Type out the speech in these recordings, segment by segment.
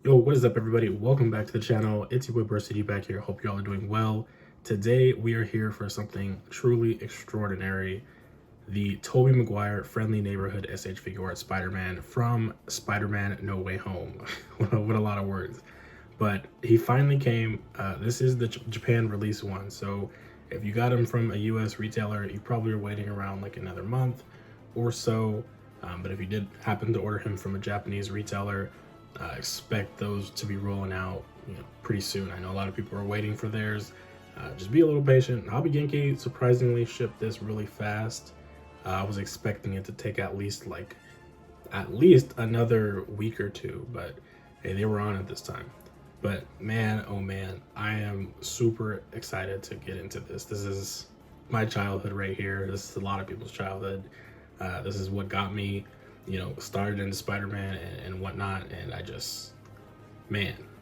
Yo, what is up, everybody? Welcome back to the channel. It's your boy burstzgyt back here. Hope y'all are doing well. Today we are here for something truly extraordinary: the Tobey Maguire Friendly Neighborhood SH Figuarts Spider-Man from Spider-Man No Way Home. What a lot of words. But he finally came. This is the Japan release one, so if you got him from a US retailer, you probably are waiting around like another month or so. But if you did happen to order him from a Japanese retailer, expect those to be rolling out, pretty soon. I know a lot of people are waiting for theirs. Just be a little patient. Hobby Genki surprisingly shipped this really fast. I was expecting it to take at least another week or two, but hey, they were on it this time. But man, oh man, I am super excited to get into this. This is my childhood right here. This is a lot of people's childhood. This is what got me, started into Spider-Man and whatnot. And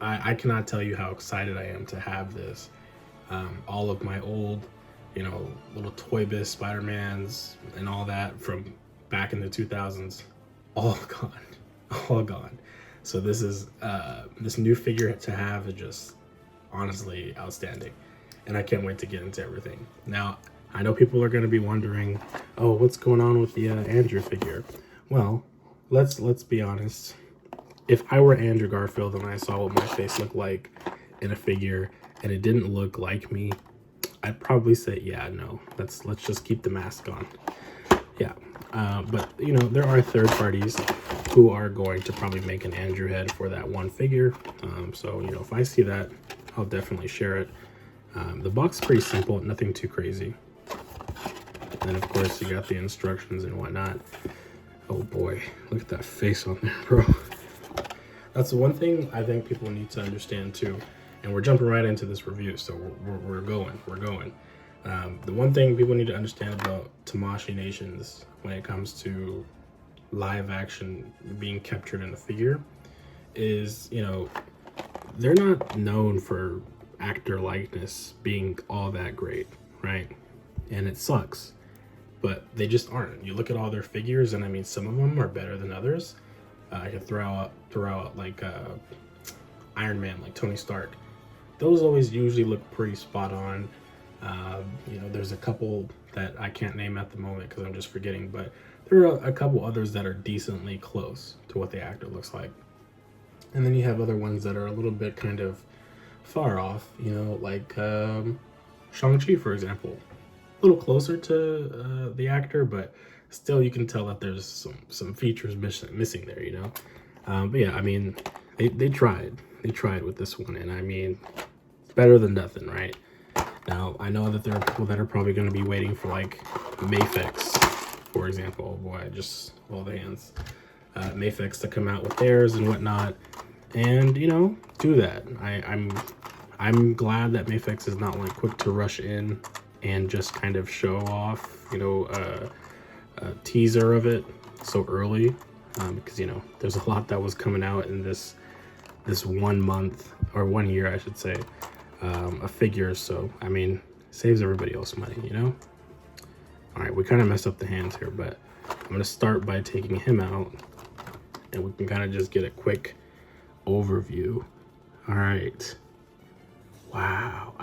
I cannot tell you how excited I am to have this. All of my old, little Toy Biz Spider-Mans and all that from back in the 2000s, all gone, all gone. So this is this new figure to have is just honestly outstanding, and I can't wait to get into everything. Now, I know people are going to be wondering, oh, what's going on with the Andrew figure? Well, let's be honest. If I were Andrew Garfield and I saw what my face looked like in a figure and it didn't look like me, I'd probably say, yeah, no, let's just keep the mask on. Yeah, but there are third parties who are going to probably make an Andrew head for that one figure. So if I see that, I'll definitely share it. The box is pretty simple, nothing too crazy. And then of course you got the instructions and whatnot. Oh boy, look at that face on there, bro. That's the one thing I think people need to understand too. And we're jumping right into this review, so we're going. The one thing people need to understand about Tamashii Nations when it comes to live action being captured in a figure is, they're not known for actor likeness being all that great, right? And it sucks, but they just aren't. You look at all their figures, and I mean, some of them are better than others. I could throw out like Iron Man, like Tony Stark. Those always usually look pretty spot on. There's a couple that I can't name at the moment because I'm just forgetting, but there are a couple others that are decently close to what the actor looks like. And then you have other ones that are a little bit kind of far off, like Shang-Chi, for example. A little closer to the actor, but still you can tell that there's some features missing there, But yeah, I mean, they tried with this one, and I mean, it's better than nothing, right? Now, I know that there are people that are probably going to be waiting for like Mafex, for example. Oh boy, just all the hands. Mafex to come out with theirs and whatnot, and do that. I'm glad that Mafex is not like quick to rush in and just kind of show off, a teaser of it so early, because there's a lot that was coming out in this 1 month or 1 year, I should say, of figures. So I mean, saves everybody else money, All right, we kind of messed up the hands here, but I'm gonna start by taking him out, and we can kind of just get a quick overview. All right. Wow.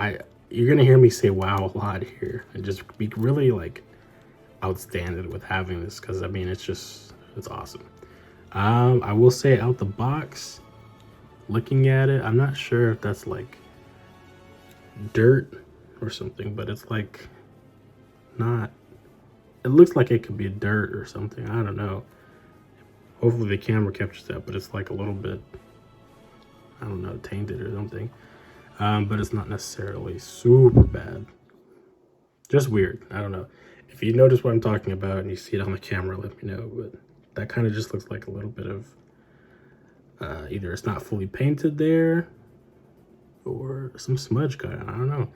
You're gonna hear me say wow a lot here, and just be really like outstanding with having this, because I mean, it's awesome. I will say, out the box, looking at it, I'm not sure if that's like dirt or something, but it's like not. It looks like it could be dirt or something. I don't know. Hopefully the camera captures that, but it's like a little bit, I don't know, tainted or something. But it's not necessarily super bad. Just weird. I don't know. If you notice what I'm talking about and you see it on the camera, let me know. But that kind of just looks like a little bit of either it's not fully painted there or some smudge got on. I don't know.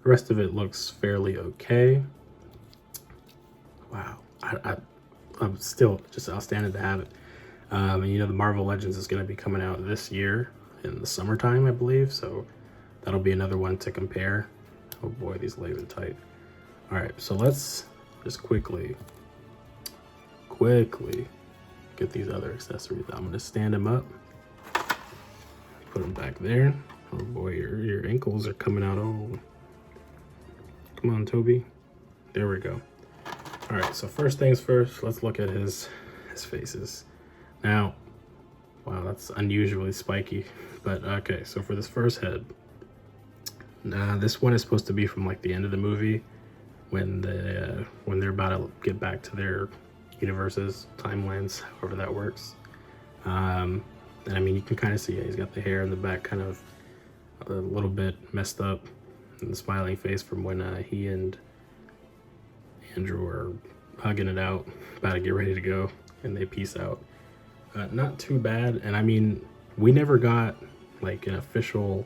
The rest of it looks fairly okay. Wow. I'm still just outstanding to have it. And the Marvel Legends is going to be coming out this year in the summertime, I believe. So that'll be another one to compare. Oh boy, these legs are tight. All right, so let's just quickly get these other accessories. I'm going to stand them up. put him back there. Oh boy, your ankles are coming out. Oh, come on, Toby. There we go. All right, so first things first, let's look at his faces. Now, wow, that's unusually spiky, but okay, so for this first head, this one is supposed to be from like the end of the movie when they're about to get back to their universes, timelines, however that works. And I mean, you can kind of see he's got the hair in the back kind of a little bit messed up, and the smiling face from when he and Andrew are hugging it out, about to get ready to go, and they peace out. Not too bad, and I mean, we never got like an official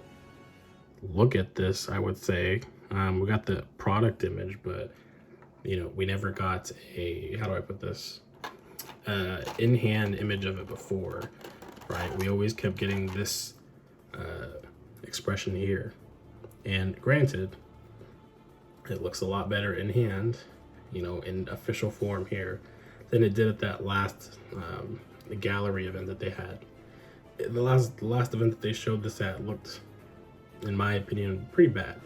look at this, I would say. We got the product image, but you know, we never got a, how do I put this, in-hand image of it before, right? We always kept getting this expression here, and granted, it looks a lot better in hand, you know, in official form here than it did at that last gallery event that they had. The last event that they showed this at looked, in my opinion, pretty bad.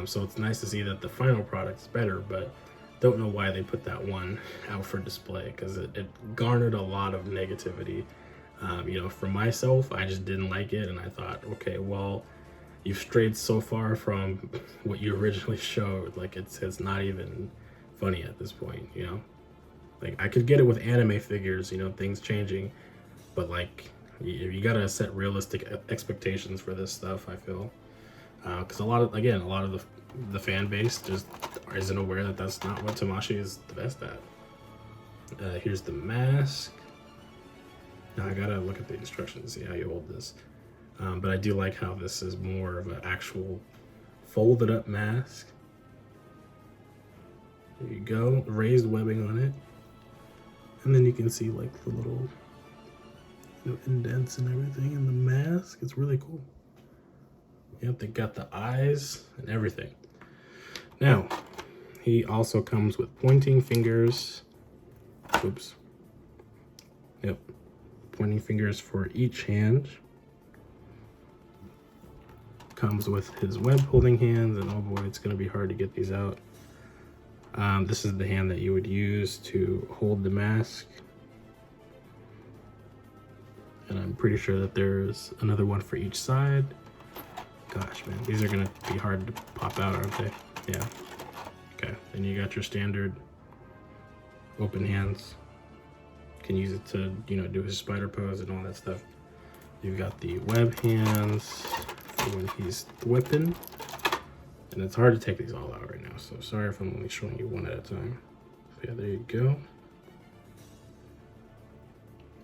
So it's nice to see that the final product's better, but don't know why they put that one out for display, because it garnered a lot of negativity. You know, for myself, I just didn't like it, and I thought, okay, well, you've strayed so far from what you originally showed, like it's not even funny at this point, you know? Like, I could get it with anime figures, you know, things changing, but like, you gotta set realistic expectations for this stuff, I feel. Because a lot of the fan base just isn't aware that that's not what Tamashii is the best at. Here's the mask. Now I gotta look at the instructions to see how you hold this. But I do like how this is more of an actual folded up mask. There you go, raised webbing on it. And then you can see like the little, you know, indents and everything in the mask. It's really cool. Yep, they got the eyes and everything. Now, he also comes with pointing fingers. Oops. Yep, pointing fingers for each hand. Comes with his web holding hands, and oh boy, it's gonna be hard to get these out. This is the hand that you would use to hold the mask. And I'm pretty sure that there's another one for each side. Gosh, man, these are gonna be hard to pop out, aren't they? Yeah. Okay, then you got your standard open hands. You can use it to, you know, do his spider pose and all that stuff. You've got the web hands for when he's whipping. And it's hard to take these all out right now, so sorry if I'm only showing you one at a time. But yeah, there you go.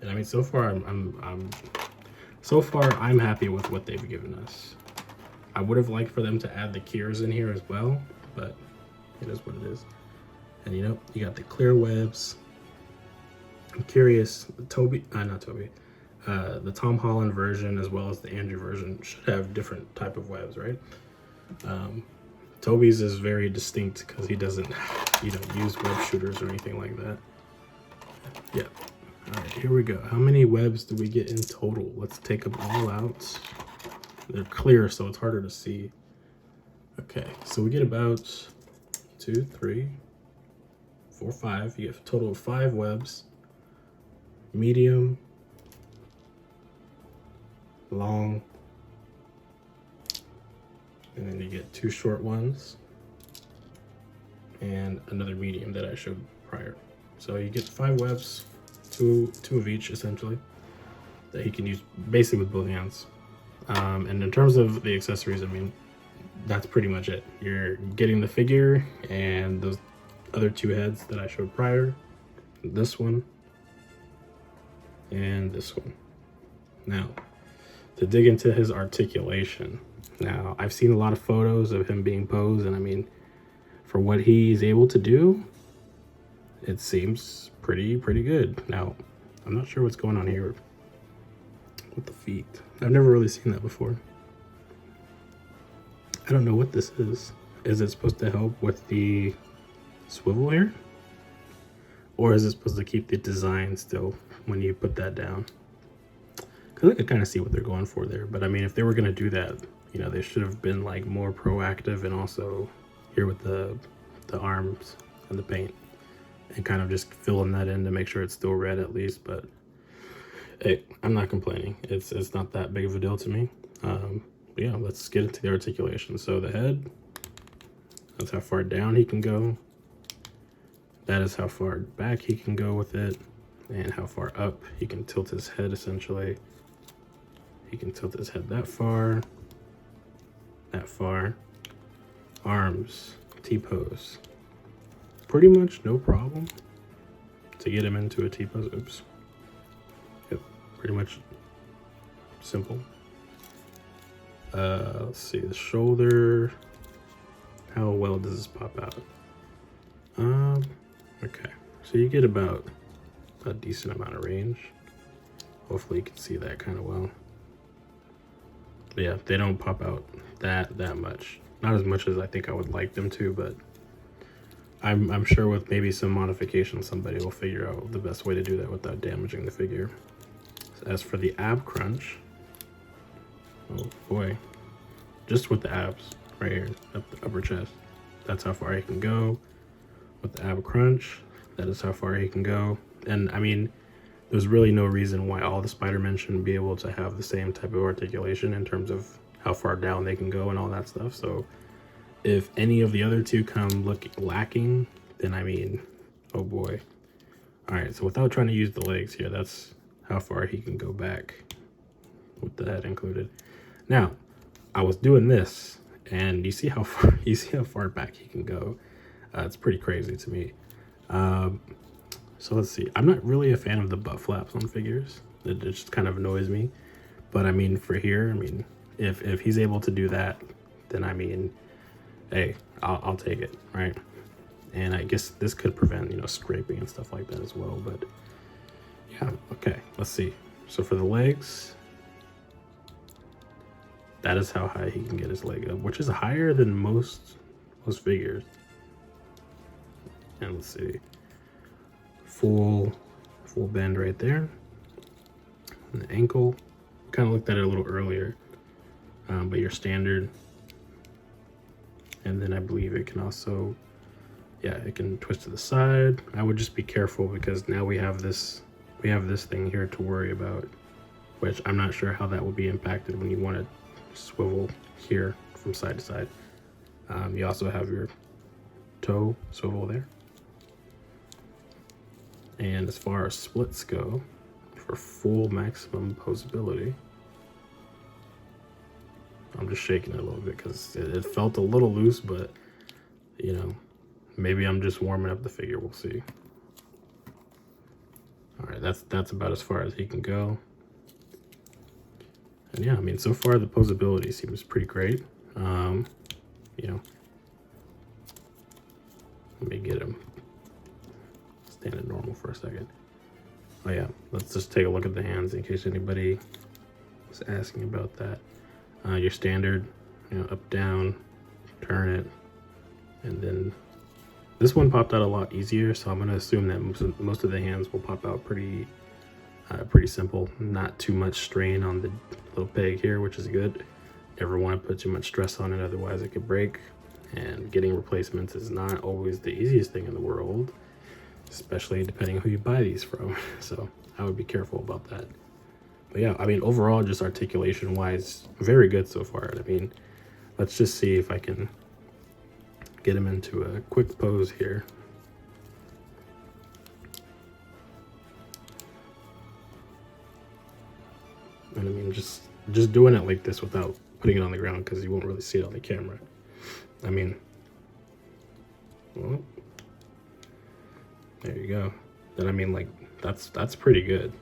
And I mean, so far I'm happy with what they've given us. I would have liked for them to add the Kiers in here as well, but it is what it is. And you know, you got the clear webs. I'm curious, the Tom Holland version as well as the Andrew version should have different type of webs, right? Tobey's is very distinct because he doesn't, you know, use web shooters or anything like that. Yeah. All right, here we go. How many webs do we get in total? Let's take them all out. They're clear, so it's harder to see. Okay, so we get about 2, 3, 4, 5. You have a total of 5 webs. Medium, long, and then you get 2 short ones and another medium that I showed prior. So you get 5 webs, two of each essentially, that he can use basically with both hands. And in terms of the accessories, I mean, that's pretty much it. You're getting the figure and those other 2 heads that I showed prior, this one and this one. Now, to dig into his articulation. Now, I've seen a lot of photos of him being posed, and I mean, for what he's able to do, it seems pretty good. Now, I'm not sure what's going on here with the feet. I've never really seen that before. I don't know what this is. Is it supposed to help with the swivel here? Or is it supposed to keep the design still when you put that down? feel like I kind of see what they're going for there. But I mean, if they were gonna do that, you know, they should have been like more proactive and also here with the arms and the paint and kind of just filling that in to make sure it's still red at least. But hey, I'm not complaining. It's not that big of a deal to me. But yeah, let's get into the articulation. So the head, that's how far down he can go. That is how far back he can go with it, and how far up he can tilt his head essentially. He can tilt his head that far, that far. Arms, T-pose. Pretty much no problem to get him into a T-pose. Oops. Yep, pretty much simple. Let's see, the shoulder. How well does this pop out? Okay, so you get about a decent amount of range. Hopefully you can see that kind of well. But yeah, they don't pop out that much. Not as much as I think I would like them to, but I'm sure with maybe some modification, somebody will figure out the best way to do that without damaging the figure. As for the ab crunch, oh boy, just with the abs right here, up the upper chest, that's how far he can go. With the ab crunch, that is how far he can go. And I mean, there's really no reason why all the Spider-Men shouldn't be able to have the same type of articulation in terms of how far down they can go and all that stuff. So if any of the other two come lacking, then I mean, oh boy. All right, so without trying to use the legs here, that's how far he can go back with the head included. Now, I was doing this, and you see how far back he can go. It's pretty crazy to me. So let's see. I'm not really a fan of the butt flaps on figures. It just kind of annoys me. But I mean, for here, I mean, if he's able to do that, then I mean, hey, I'll take it, right? And I guess this could prevent, you know, scraping and stuff like that as well. But yeah, okay, let's see. So for the legs, that is how high he can get his leg up, which is higher than most figures. And let's see, full bend right there. And the ankle, kind of looked at it a little earlier, but your standard. And then I believe it can also, yeah, it can twist to the side. I would just be careful because now we have this thing here to worry about, which I'm not sure how that will be impacted when you want to swivel here from side to side. You also have your toe swivel there. And as far as splits go, for full maximum posability, I'm just shaking it a little bit because it felt a little loose, but you know, maybe I'm just warming up the figure. We'll see. All right, that's about as far as he can go. And yeah, I mean, so far the posability seems pretty great. You know, let me get him standing normal for a second. Oh yeah, let's just take a look at the hands in case anybody was asking about that. Your standard, you know, up, down, turn it, and then this one popped out a lot easier, so I'm gonna assume that most of the hands will pop out pretty simple. Not too much strain on the little peg here, which is good. Never want to put too much stress on it, otherwise it could break. And getting replacements is not always the easiest thing in the world, especially depending on who you buy these from. So I would be careful about that. But yeah, I mean, overall, just articulation wise, very good so far. I mean, let's just see if I can get him into a quick pose here. And I mean, just doing it like this without putting it on the ground, because you won't really see it on the camera. I mean, well, there you go. Then I mean, like, that's pretty good,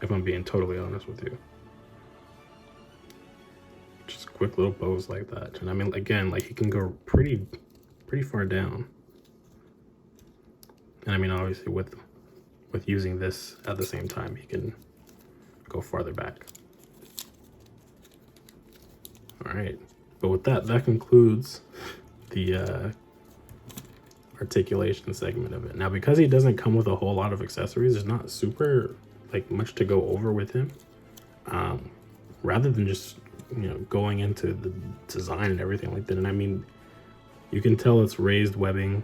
if I'm being totally honest with you. Just a quick little pose like that. And I mean, again, like, he can go pretty far down. And I mean, obviously with using this at the same time, he can go farther back. All right, but with that concludes the articulation segment of it. Now, because he doesn't come with a whole lot of accessories, there's not super like much to go over with him. rather than just, you know, going into the design and everything like that. And I mean, you can tell it's raised webbing,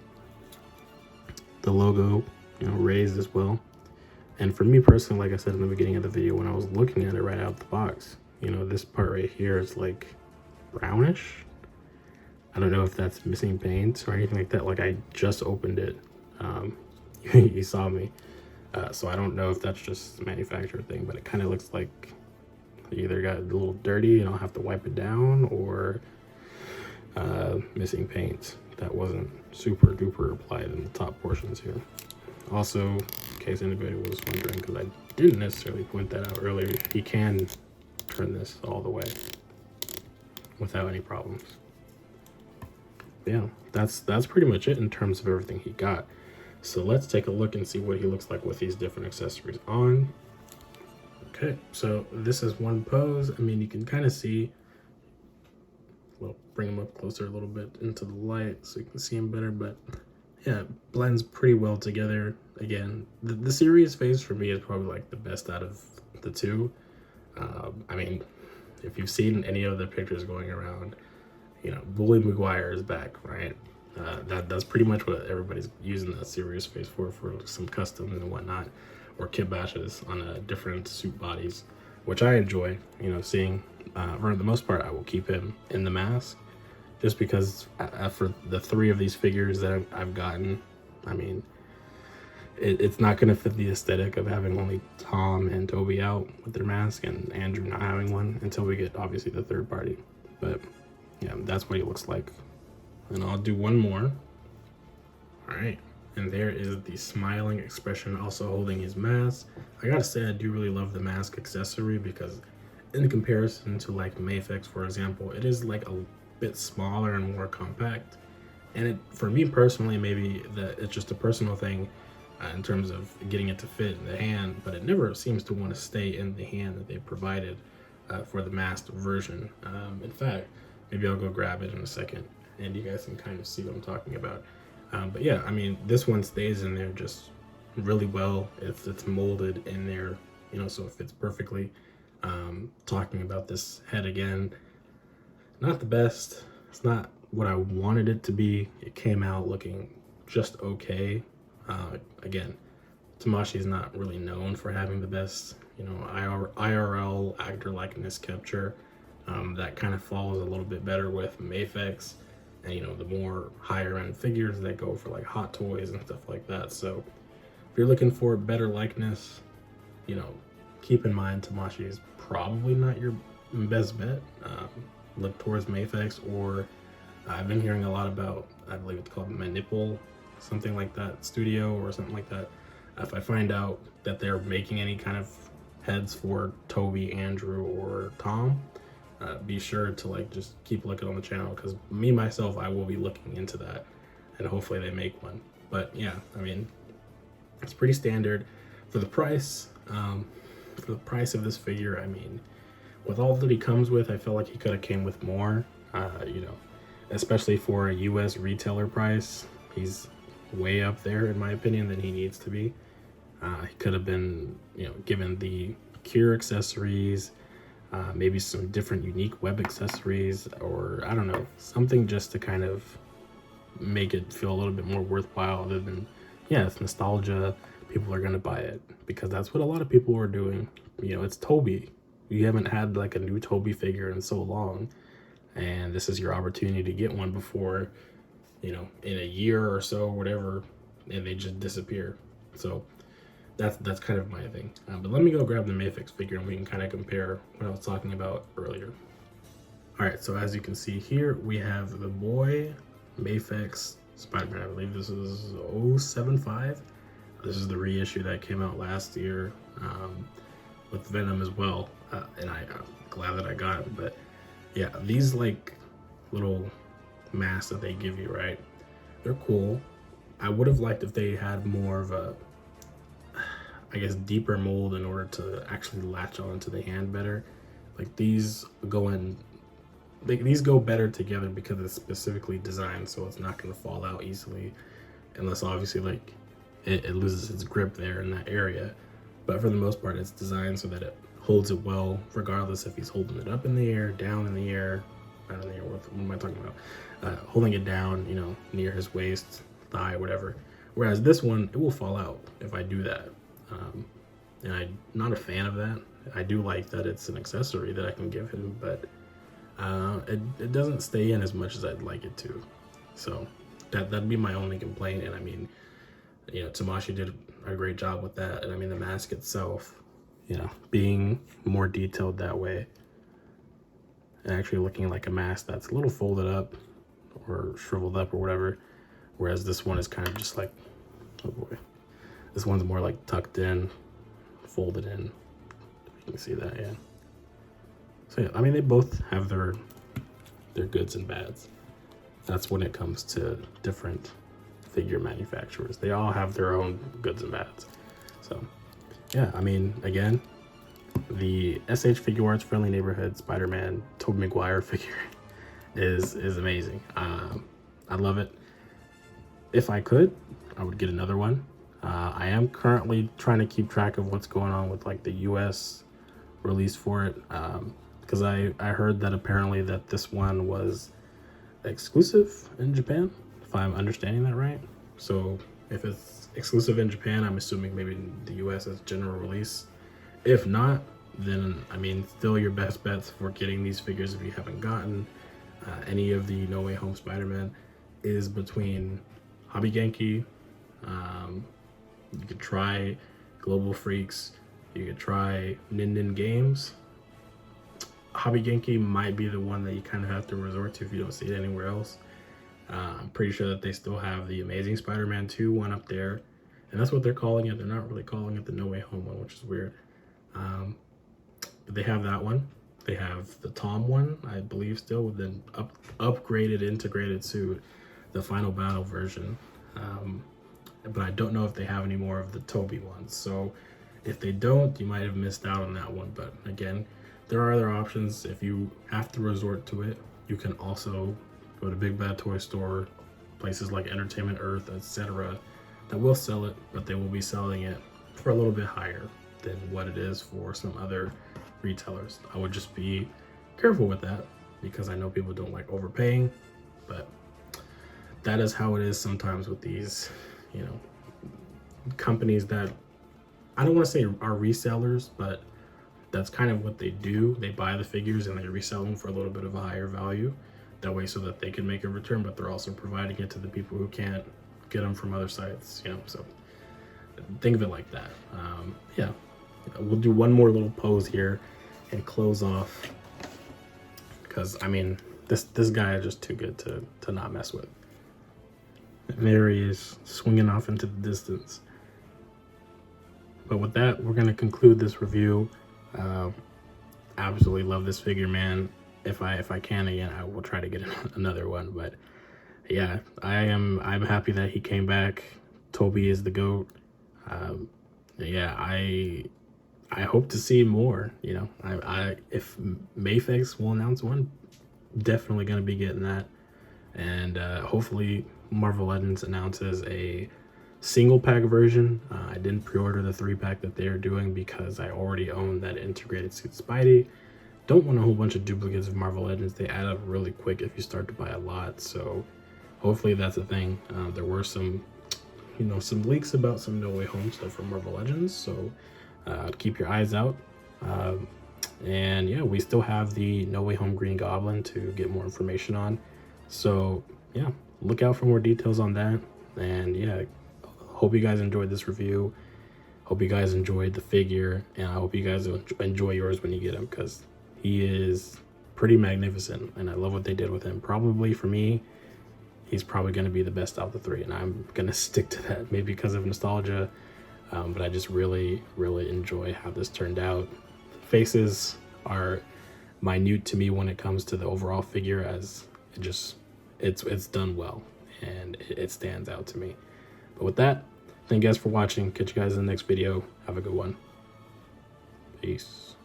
the logo, you know, raised as well. And for me personally, like I said in the beginning of the video, when I was looking at it right out the box, you know, this part right here is like brownish. I don't know if that's missing paint or anything like that. Like, I just opened it. You saw me. So I don't know if that's just a manufacturer thing, but it kind of looks like you either got a little dirty and I'll have to wipe it down, or missing paint that wasn't super duper applied in the top portions here. Also, in case anybody was wondering, because I didn't necessarily point that out earlier, you can turn this all the way without any problems. Yeah, that's pretty much it in terms of everything he got. So let's take a look and see what he looks like with these different accessories on. Okay, so this is one pose. I mean, you can kind of see, well, bring him up closer a little bit into the light so you can see him better, but yeah, it blends pretty well together. Again, the serious face for me is probably like the best out of the two. I mean, if you've seen any of the pictures going around, you know, Tobey Maguire is back, right? That's pretty much what everybody's using that serious face for some customs and whatnot, or kit bashes on different suit bodies, which I enjoy, you know, seeing. For the most part, I will keep him in the mask, just because for the 3 of these figures that I've gotten, I mean, it's not going to fit the aesthetic of having only Tom and Tobey out with their mask and Andrew not having one until we get, obviously, the third party. But yeah, that's what he looks like. And I'll do one more. All right, and there is the smiling expression, also holding his mask. I gotta say, I do really love the mask accessory, because in comparison to like Mafex, for example, it is like a bit smaller and more compact. And it, for me personally, maybe that it's just a personal thing in terms of getting it to fit in the hand, but it never seems to want to stay in the hand that they provided for the masked version. In fact, maybe I'll go grab it in a second and you guys can kind of see what I'm talking about. But yeah, I mean, this one stays in there just really well. It's molded in there, you know, so it fits perfectly. Talking about this head again, not the best. It's not what I wanted it to be. It came out looking just okay. Again, Tamashii is not really known for having the best, you know, IRL actor likeness capture. That kind of follows a little bit better with Mafex and, you know, the more higher end figures that go for like Hot Toys and stuff like that. So if you're looking for better likeness, you know, keep in mind Tamashii is probably not your best bet. Look towards Mafex, or I've been hearing a lot about, I believe it's called Manipul, something like that, studio or something like that. If I find out that they're making any kind of heads for Tobey, Andrew, or Tom, be sure to like just keep looking on the channel, because me myself, I will be looking into that, and hopefully they make one. But yeah, I mean, it's pretty standard for the price. For the price of this figure, I mean, with all that he comes with, I feel like he could have came with more. You know, especially for a US retailer price, he's way up there in my opinion than he needs to be. He could have been, you know, given the cure accessories, maybe some different unique web accessories, or I don't know, something just to kind of make it feel a little bit more worthwhile, other than, yeah, it's nostalgia, people are gonna buy it, because that's what a lot of people are doing. You know, it's Tobey. You haven't had like a new Tobey figure in so long, and this is your opportunity to get one before, you know, in a year or so, whatever, and they just disappear. So that's kind of my thing. But let me go grab the Mafex figure and we can kind of compare what I was talking about earlier. All right, so as you can see here, we have the boy Mafex Spider-Man. I believe this is 075. This is the reissue that came out last year with Venom as well, and I'm glad that I got it. But yeah, these like little masks that they give you, right? They're cool. I would have liked if they had more of a, I guess, deeper mold in order to actually latch onto the hand better. Like these go in, these go better together because it's specifically designed so it's not going to fall out easily, unless obviously like it loses its grip there in that area. But for the most part, it's designed so that it holds it well, regardless if he's holding it up in the air, down in the air, not in the air, what am I talking about? Holding it down, you know, near his waist, thigh, whatever. Whereas this one, it will fall out if I do that. And I'm not a fan of that. I do like that it's an accessory that I can give him, but it doesn't stay in as much as I'd like it to. So that'd be my only complaint. And I mean, you know, Tamashii did a great job with that. And I mean, the mask itself, you know, being more detailed that way and actually looking like a mask that's a little folded up or shriveled up or whatever. Whereas this one is kind of just like, oh boy, this one's more like tucked in, folded in. You can see that, yeah. So yeah, I mean, they both have their goods and bads. That's when it comes to different figure manufacturers. They all have their own goods and bads. So yeah, I mean, again, the SH Figuarts Friendly Neighborhood Spider-Man Tobey Maguire figure is amazing. I love it. If I could, I would get another one. I am currently trying to keep track of what's going on with like the US release for it, because I heard that apparently that this one was exclusive in Japan, if I'm understanding that right. So if it's exclusive in Japan, I'm assuming maybe in the US as general release. If not, then I mean, still your best bets for getting these figures, if you haven't gotten any of the No Way Home Spider-Man, is between Hobby Genki. You could try Global Freaks. You could try Nin Games. Hobby Genki might be the one that you kind of have to resort to if you don't see it anywhere else. I'm pretty sure that they still have the Amazing Spider-Man 2 one up there, and that's what they're calling it. They're not really calling it the No Way Home one, which is weird. But they have that one. They have the Tom one, I believe, still with an upgraded, integrated suit, the Final Battle version. But I don't know if they have any more of the Tobey ones. So if they don't, you might have missed out on that one. But again, there are other options. If you have to resort to it, you can also go to Big Bad Toy Store, places like Entertainment Earth, etc., that will sell it, but they will be selling it for a little bit higher than what it is for some other retailers. I would just be careful with that, because I know people don't like overpaying, but that is how it is sometimes with these, you know, companies that I don't want to say are resellers, but that's kind of what they do. They buy the figures and they resell them for a little bit of a higher value, that way so that they can make a return, but they're also providing it to the people who can't get them from other sites, you know. So think of it like that. Yeah, we'll do one more little pose here and close off, because I mean, this guy is just too good to not mess with. And there he is, swinging off into the distance. But with that, we're going to conclude this review. Absolutely love this figure, man. If I can again, I will try to get another one. But yeah, I'm happy that he came back. Tobey is the GOAT. Yeah, I hope to see more. You know, if Mafex will announce one, definitely going to be getting that. And hopefully Marvel Legends announces a single pack version. I didn't pre-order the 3-pack that they're doing because I already own that integrated suit Spidey. Don't want a whole bunch of duplicates of Marvel Legends. They add up really quick if you start to buy a lot. So hopefully that's a thing. There were some, you know, some leaks about some No Way Home stuff from Marvel Legends. So keep your eyes out. And yeah, we still have the No Way Home Green Goblin to get more information on. So yeah, look out for more details on that. And yeah, hope you guys enjoyed this review. Hope you guys enjoyed the figure, and I hope you guys enjoy yours when you get him, because he is pretty magnificent and I love what they did with him. Probably for me, he's probably going to be the best out of the 3, and I'm going to stick to that, maybe because of nostalgia, but I just really enjoy how this turned out. Faces are minute to me when it comes to the overall figure, as it's done well and it stands out to me. But with that, thank you guys for watching. Catch you guys in the next video. Have a good one. Peace.